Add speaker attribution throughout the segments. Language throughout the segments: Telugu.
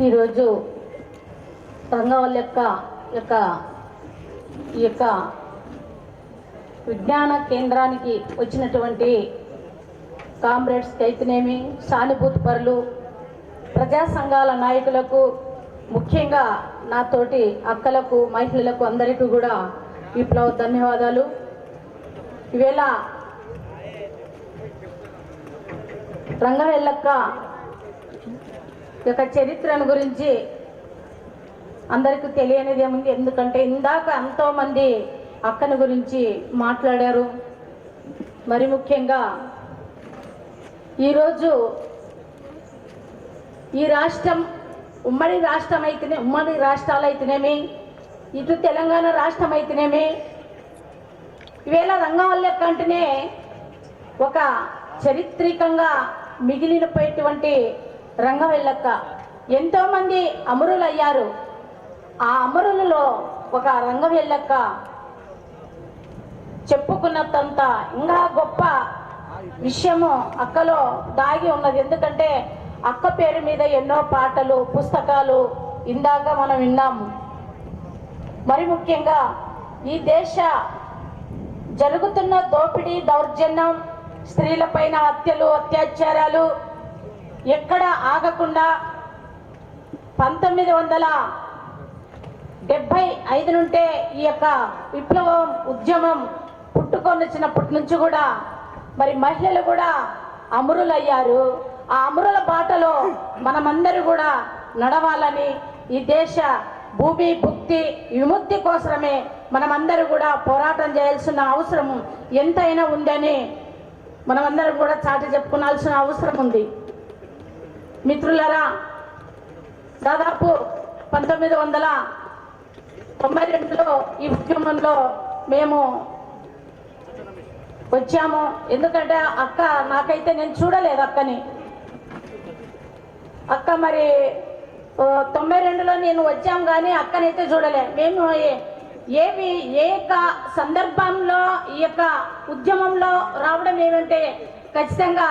Speaker 1: ఈరోజు రంగవల్లి యొక్క విజ్ఞాన కేంద్రానికి వచ్చినటువంటి కామ్రేడ్స్కి అయితేనేమి, సానుభూతి పరులు, ప్రజా సంఘాల నాయకులకు, ముఖ్యంగా నాతోటి అక్కలకు, మహిళలకు అందరికీ కూడా విప్లవ ధన్యవాదాలు. ఈవేళ రంగవెల్లక్క యొక్క చరిత్రను గురించి అందరికీ తెలియనిది ఏముంది, ఎందుకంటే ఇందాక ఎంతోమంది అక్కని గురించి మాట్లాడారు. మరి ముఖ్యంగా ఈరోజు ఈ రాష్ట్రం ఉమ్మడి రాష్ట్రాలు అయితేనేమి, ఇటు తెలంగాణ రాష్ట్రం అయితేనేమి, ఈవేళ రంగవల్లి అక్క అంటేనే ఒక చరిత్రకంగా మిగిలిపోయేటువంటి రంగవెల్లక్క ఎంతోమంది అమరులు అయ్యారు. ఆ అమరులలో ఒక రంగవెల్లక్క చెప్పుకున్నంత ఇంకా గొప్ప విషయము అక్కలో దాగి ఉన్నది. ఎందుకంటే అక్క పేరు మీద ఎన్నో పాటలు, పుస్తకాలు ఇందాక మనం విన్నాము. మరి ముఖ్యంగా ఈ దేశ జరుగుతున్న దోపిడీ, దౌర్జన్యం, స్త్రీలపైన హత్యలు, అత్యాచారాలు ఎక్కడ ఆగకుండా 1975 నుంటే ఈ యొక్క విప్లవం ఉద్యమం పుట్టుకొనిచ్చినప్పటి నుంచి కూడా మరి మహిళలు కూడా అమరులయ్యారు. ఆ అమరుల బాటలో మనమందరూ కూడా నడవాలని, ఈ దేశ భూమి భుక్తి విముక్తి కోసమే మనమందరూ కూడా పోరాటం చేయాల్సిన అవసరం ఎంతైనా ఉందని మనమందరం కూడా చాటి చెప్పుకోవాల్సిన అవసరం ఉంది. మిత్రులారా, దాదాపు 1992లో ఈ ఉద్యమంలో మేము వచ్చాము. ఎందుకంటే అక్క నాకైతే నేను చూడలేదు అక్కని. అక్క మరి 92లో నేను వచ్చాము కానీ అక్కనైతే చూడలే. మేము ఏ యొక్క సందర్భంలో ఈ యొక్క ఉద్యమంలో రావడం ఏమంటే ఖచ్చితంగా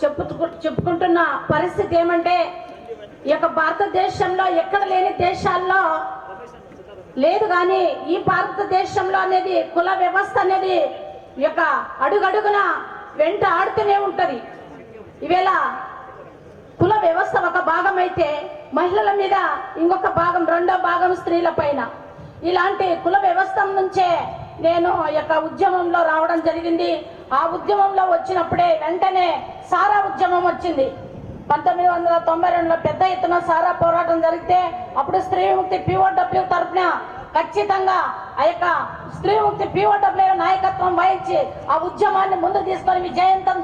Speaker 1: చెప్పుకుంటున్న పరిస్థితి ఏమంటే, ఈ యొక్క భారతదేశంలో ఎక్కడ లేని దేశాల్లో లేదు కానీ ఈ భారతదేశంలో అనేది కుల వ్యవస్థ అనేది ఈ యొక్క అడుగడుగున వెంట ఆడుతూనే ఉంటుంది. ఈవేళ కుల వ్యవస్థ ఒక భాగం అయితే మహిళల మీద ఇంకొక భాగం, రెండో భాగం స్త్రీల పైన. ఇలాంటి కుల వ్యవస్థ నుంచే నేను ఈ యొక్క ఉద్యమంలో రావడం జరిగింది. ఆ ఉద్యమంలో వచ్చినప్పుడే వెంటనే సారా ఉద్యమం వచ్చింది. 1992లో పెద్ద ఎత్తున సారా పోరాటం జరిగితే అప్పుడు స్త్రీ విముక్తి POW తరఫున ఖచ్చితంగా ఆ యొక్క స్త్రీ విముక్తి POW నాయకత్వం వహించి ఆ ఉద్యమాన్ని ముందు తీసుకొని విజయవంతం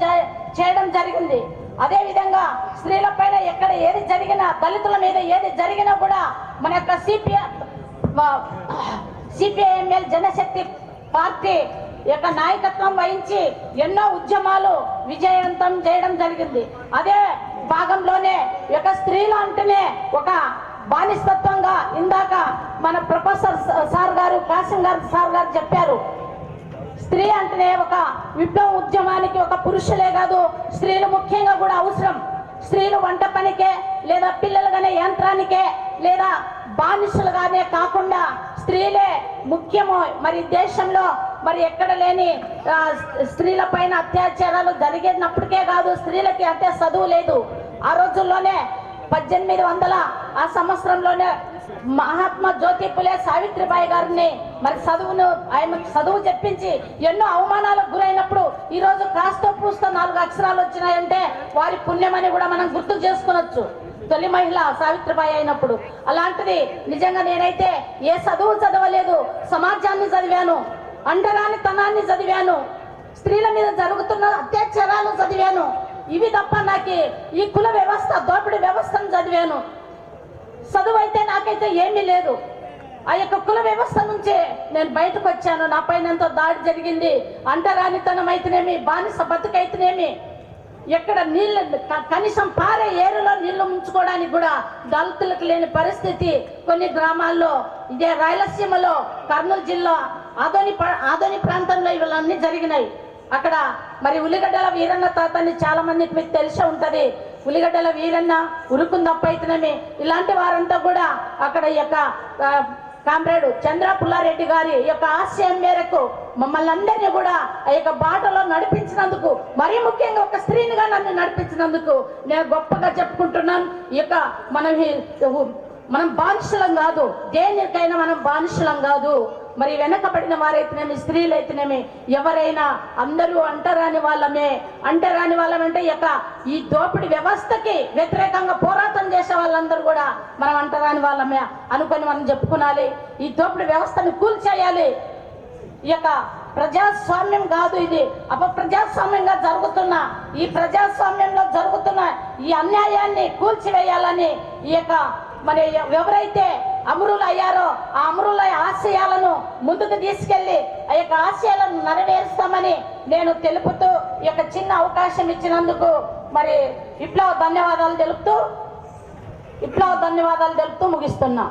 Speaker 1: చేయడం జరిగింది. అదే విధంగా స్త్రీల పైన ఎక్కడ ఏది జరిగినా, దళితుల మీద ఏది జరిగినా కూడా మన యొక్క CPIML జనశక్తి పార్టీ యొక్క నాయకత్వం వహించి ఎన్నో ఉద్యమాలు విజయవంతం చేయడం జరిగింది. అదే భాగంలోనే యొక్క స్త్రీలు అంటేనే ఒక బానిసత్వంగా ఇందాక మన ప్రొఫెసర్ సార్ గారు, కాసిం గారు సార్ గారు చెప్పారు. స్త్రీ అంటేనే ఒక విప్లవ ఉద్యమానికి ఒక పురుషులే కాదు, స్త్రీలు ముఖ్యంగా కూడా అవసరం. స్త్రీలు వంట పనికే లేదా పిల్లలుగానే యంత్రానికే లేదా బానిసలుగానే కాకుండా స్త్రీలే ముఖ్యము. మరి దేశంలో మరి ఎక్కడ లేని స్త్రీల పైన అత్యాచారాలు జరిగినప్పటికే కాదు, స్త్రీలకి అంటే చదువు లేదు. ఆ రోజుల్లోనే 1800 ఆ సంవత్సరంలోనే మహాత్మా జ్యోతి పులే సావిత్రిబాయి గారిని మరి ఆయన చదువు చెప్పించి ఎన్నో అవమానాలకు గురైనప్పుడు ఈరోజు కాస్తో పూస్తో 4 అక్షరాలు వచ్చినాయంటే వారి పుణ్యమని కూడా మనం గుర్తు చేసుకునొచ్చు. తొలి మహిళ సావిత్రిబాయి అయినప్పుడు. అలాంటిది నిజంగా నేనైతే ఏ చదువు చదవలేదు, సమాజాన్ని చదివాను, అంటరాని తనాన్ని చదివాను, స్త్రీల మీద జరుగుతున్న అత్యాచారాలు చదివాను. ఇవి తప్ప నాకు ఈ కుల వ్యవస్థ, దోపిడీ వ్యవస్థను చదివాను. చదువు అయితే నాకైతే ఏమీ లేదు. ఆ యొక్క కుల వ్యవస్థ నుంచే నేను బయటకు వచ్చాను. నా పైన ఎంతో దాడి జరిగింది. అంటరానితనం అయితేనేమి, బానిస బతుకైతేనేమి, ఎక్కడ నీళ్ళు కనీసం పారే ఏరులో నీళ్లు ముంచుకోవడానికి కూడా దళితులకు లేని పరిస్థితి కొన్ని గ్రామాల్లో, ఇదే రాయలసీమలో, కర్నూలు జిల్లా ఆదోని ప్రాంతంలో ఇవన్నీ జరిగినాయి. అక్కడ మరి ఉల్లిగడ్డల వీరన్న తాతని చాలా మందికి మీకు తెలిసే ఉంటది. ఉలిగడ్డల వీరన్న, ఉరుకుందప్ప అయితేనేమి, ఇలాంటి వారంతా కూడా అక్కడ ఈ యొక్క కామ్రేడు చంద్ర పుల్లారెడ్డి గారి యొక్క ఆశయం మేరకు మమ్మల్ని అందరినీ కూడా ఆ యొక్క బాటలో నడిపించినందుకు, మరీ ముఖ్యంగా ఒక స్త్రీనిగా నన్ను నడిపించినందుకు నేను గొప్పగా చెప్పుకుంటున్నాను. ఈ యొక్క మనం బానిసలం కాదు, దేనికైనా మనం బానిసలం కాదు. మరి వెనకబడిన వారైతేనేమి, స్త్రీలైతేనేమి, ఎవరైనా అందరూ అంటరాని వాళ్ళమంటే ఈ దోపిడీ వ్యవస్థకి వ్యతిరేకంగా పోరాటం చేసే వాళ్ళందరూ కూడా మనం అంటరాని వాళ్ళమే అనుకొని మనం చెప్పుకోవాలి. ఈ దోపిడీ వ్యవస్థను కూల్చేయాలి. ఈ యొక్క ప్రజాస్వామ్యం కాదు, ఇది అపప్రజాస్వామ్యంగా ఈ ప్రజాస్వామ్యంలో జరుగుతున్న ఈ అన్యాయాన్ని కూల్చివేయాలని ఈ యొక్క మరి ఎవరైతే అమరులు అయ్యారో ఆ అమరుల ఆశయాలను ముందుకు తీసుకెళ్లి ఆ యొక్క ఆశయాలను నెరవేరుస్తామని నేను తెలుపుతూ ఈ యొక్క చిన్న అవకాశం ఇచ్చినందుకు మరి విప్లవ ధన్యవాదాలు తెలుపుతూ ముగిస్తున్నా.